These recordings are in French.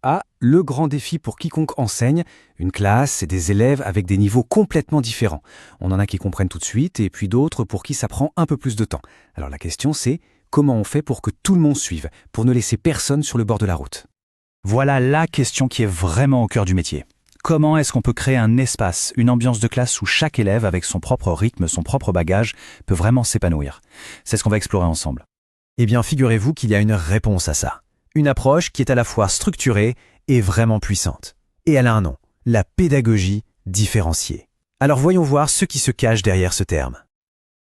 A, le grand défi pour quiconque enseigne. Une classe, c'est des élèves avec des niveaux complètement différents. On en a qui comprennent tout de suite et puis d'autres pour qui ça prend un peu plus de temps. Alors la question c'est, comment on fait pour que tout le monde suive, pour ne laisser personne sur le bord de la route? Voilà la question qui est vraiment au cœur du métier. Comment est-ce qu'on peut créer un espace, une ambiance de classe où chaque élève, avec son propre rythme, son propre bagage, peut vraiment s'épanouir? C'est ce qu'on va explorer ensemble. Eh bien, figurez-vous qu'il y a une réponse à ça. Une approche qui est à la fois structurée et vraiment puissante. Et elle a un nom, la pédagogie différenciée. Alors voyons voir ce qui se cache derrière ce terme.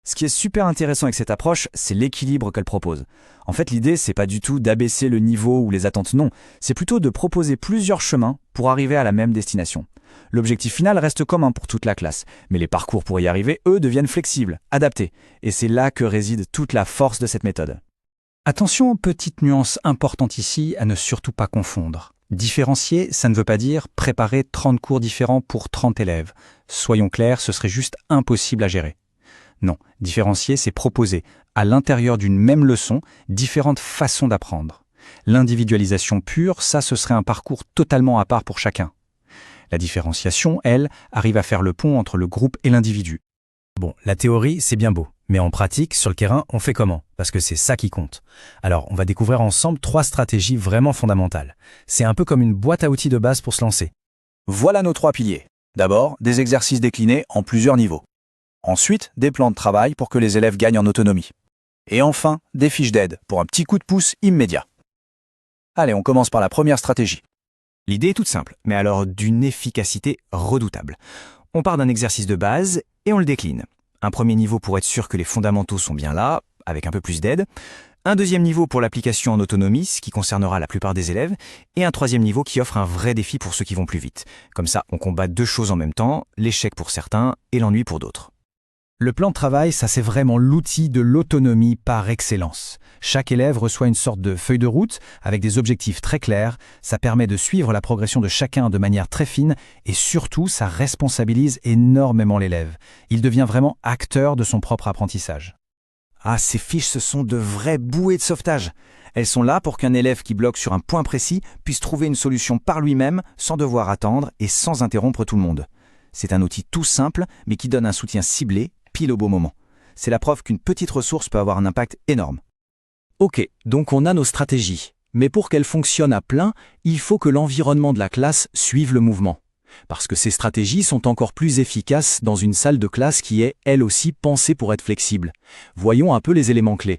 Ce qui est super intéressant avec cette approche, c'est l'équilibre qu'elle propose. En fait, l'idée, c'est pas du tout d'abaisser le niveau ou les attentes, non. C'est plutôt de proposer plusieurs chemins pour arriver à la même destination. L'objectif final reste commun pour toute la classe, mais les parcours pour y arriver, eux, deviennent flexibles, adaptés. Et c'est là que réside toute la force de cette méthode. Attention, petite nuance importante ici à ne surtout pas confondre. Différencier, ça ne veut pas dire préparer 30 cours différents pour 30 élèves. Soyons clairs, ce serait juste impossible à gérer. Non, différencier, c'est proposer, à l'intérieur d'une même leçon, différentes façons d'apprendre. L'individualisation pure, ça, ce serait un parcours totalement à part pour chacun. La différenciation, elle, arrive à faire le pont entre le groupe et l'individu. Bon, la théorie, c'est bien beau. Mais en pratique, sur le terrain, on fait comment? Parce que c'est ça qui compte. Alors, on va découvrir ensemble 3 stratégies vraiment fondamentales. C'est un peu comme une boîte à outils de base pour se lancer. Voilà nos 3 piliers. D'abord, des exercices déclinés en plusieurs niveaux. Ensuite, des plans de travail pour que les élèves gagnent en autonomie. Et enfin, des fiches d'aide pour un petit coup de pouce immédiat. Allez, on commence par la première stratégie. L'idée est toute simple, mais alors d'une efficacité redoutable. On part d'un exercice de base et on le décline. Un premier niveau pour être sûr que les fondamentaux sont bien là, avec un peu plus d'aide. Un deuxième niveau pour l'application en autonomie, ce qui concernera la plupart des élèves. Et un troisième niveau qui offre un vrai défi pour ceux qui vont plus vite. Comme ça, on combat 2 choses en même temps, l'échec pour certains et l'ennui pour d'autres. Le plan de travail, ça c'est vraiment l'outil de l'autonomie par excellence. Chaque élève reçoit une sorte de feuille de route avec des objectifs très clairs. Ça permet de suivre la progression de chacun de manière très fine et surtout, ça responsabilise énormément l'élève. Il devient vraiment acteur de son propre apprentissage. Ah, ces fiches, ce sont de vraies bouées de sauvetage. Elles sont là pour qu'un élève qui bloque sur un point précis puisse trouver une solution par lui-même sans devoir attendre et sans interrompre tout le monde. C'est un outil tout simple, mais qui donne un soutien ciblé pile au bon moment. C'est la preuve qu'une petite ressource peut avoir un impact énorme. Ok, donc on a nos stratégies. Mais pour qu'elles fonctionnent à plein, il faut que l'environnement de la classe suive le mouvement. Parce que ces stratégies sont encore plus efficaces dans une salle de classe qui est, elle aussi, pensée pour être flexible. Voyons un peu les éléments clés.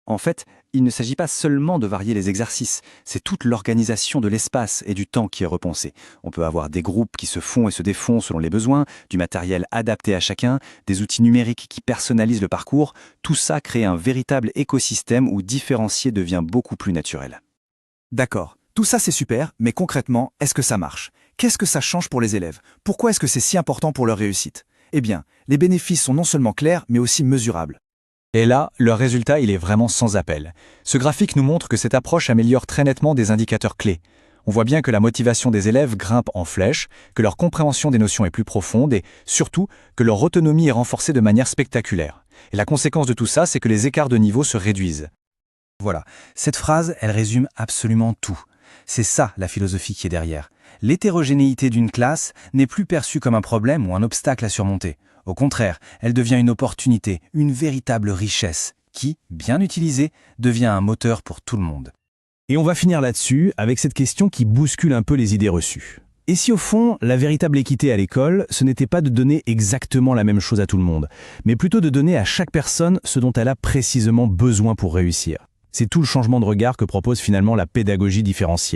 En fait, il ne s'agit pas seulement de varier les exercices, c'est toute l'organisation de l'espace et du temps qui est repensée. On peut avoir des groupes qui se font et se défont selon les besoins, du matériel adapté à chacun, des outils numériques qui personnalisent le parcours. Tout ça crée un véritable écosystème où différencier devient beaucoup plus naturel. D'accord, tout ça c'est super, mais concrètement, est-ce que ça marche? Qu'est-ce que ça change pour les élèves? Pourquoi est-ce que c'est si important pour leur réussite? Eh bien, les bénéfices sont non seulement clairs, mais aussi mesurables. Et là, le résultat, il est vraiment sans appel. Ce graphique nous montre que cette approche améliore très nettement des indicateurs clés. On voit bien que la motivation des élèves grimpe en flèche, que leur compréhension des notions est plus profonde et, surtout, que leur autonomie est renforcée de manière spectaculaire. Et la conséquence de tout ça, c'est que les écarts de niveau se réduisent. Voilà, cette phrase, elle résume absolument tout. C'est ça la philosophie qui est derrière. L'hétérogénéité d'une classe n'est plus perçue comme un problème ou un obstacle à surmonter. Au contraire, elle devient une opportunité, une véritable richesse qui, bien utilisée, devient un moteur pour tout le monde. Et on va finir là-dessus avec cette question qui bouscule un peu les idées reçues. Et si au fond, la véritable équité à l'école, ce n'était pas de donner exactement la même chose à tout le monde, mais plutôt de donner à chaque personne ce dont elle a précisément besoin pour réussir? C'est tout le changement de regard que propose finalement la pédagogie différenciée.